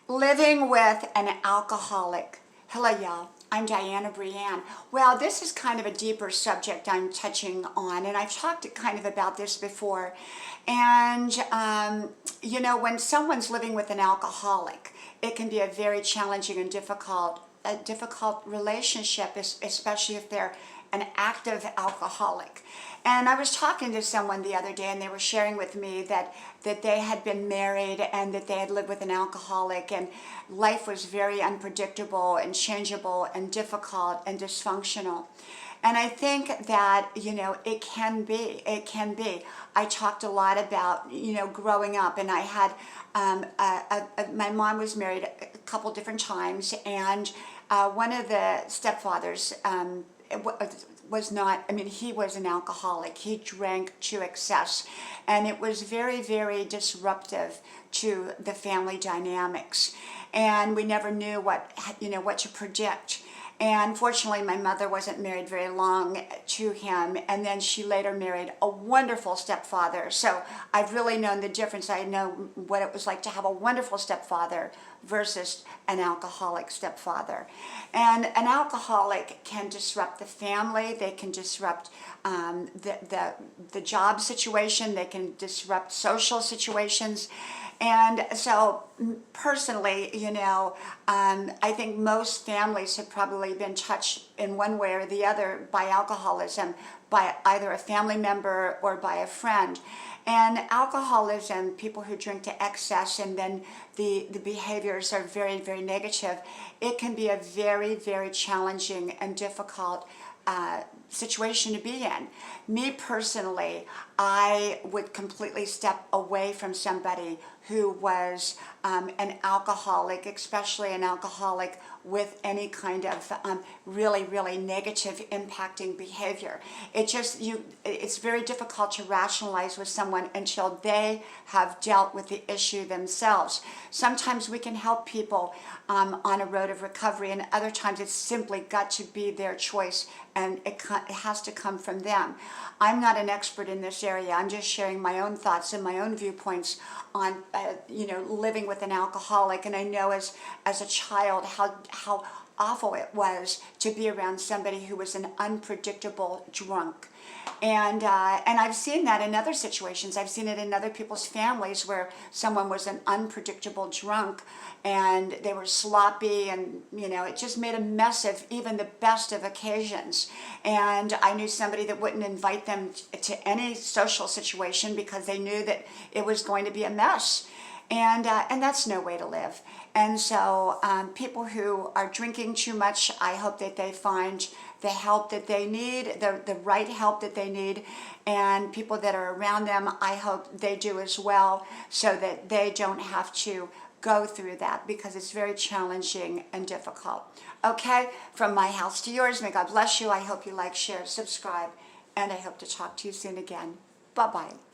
Living with an alcoholic. Hello, y'all. I'm Diana Brienne. Well, this is kind of a deeper subject I'm touching on, and I've talked kind of about this before. And, when someone's living with an alcoholic, it can be a very challenging and difficult relationship, especially if they're an active alcoholic. And I was talking to someone the other day, and they were sharing with me that they had been married and that they had lived with an alcoholic, and life was very unpredictable and changeable and difficult and dysfunctional. And I think that, it can be. I talked a lot about, growing up, and I had, my mom was married a couple different times, and one of the stepfathers, was not, he was an alcoholic. He drank to excess, and it was very, very disruptive to the family dynamics. And we never knew what to predict. And fortunately, my mother wasn't married very long to him, and then she later married a wonderful stepfather. So I've really known the difference. I know what it was like to have a wonderful stepfather versus an alcoholic stepfather. And an alcoholic can disrupt the family. They can disrupt the job situation. They can disrupt social situations. And so personally, I think most families have probably been touched in one way or the other by alcoholism, by either a family member or by a friend. And alcoholism, people who drink to excess and then the behaviors are very, very negative, it can be a very, very challenging and difficult situation to be in. Me personally, I would completely step away from somebody who was an alcoholic, especially an alcoholic with any kind of really, really negative impacting behavior. It's very difficult to rationalize with someone until they have dealt with the issue themselves. Sometimes we can help people on a road of recovery, and other times it's simply got to be their choice, and it has to come from them. I'm not an expert in this area. I'm just sharing my own thoughts and my own viewpoints on, living with an alcoholic. And I know as a child how awful it was to be around somebody who was an unpredictable drunk. And I've seen that in other situations. I've seen it in other people's families where someone was an unpredictable drunk and they were sloppy, and it just made a mess of even the best of occasions. And I knew somebody that wouldn't invite them to any social situation because they knew that it was going to be a mess. And that's no way to live. And so people who are drinking too much, I hope that they find the help that they need, the right help that they need, and people that are around them, I hope they do as well, so that they don't have to go through that, because it's very challenging and difficult. Okay, from my house to yours, may God bless you. I hope you like, share, subscribe, and I hope to talk to you soon again. Bye-bye.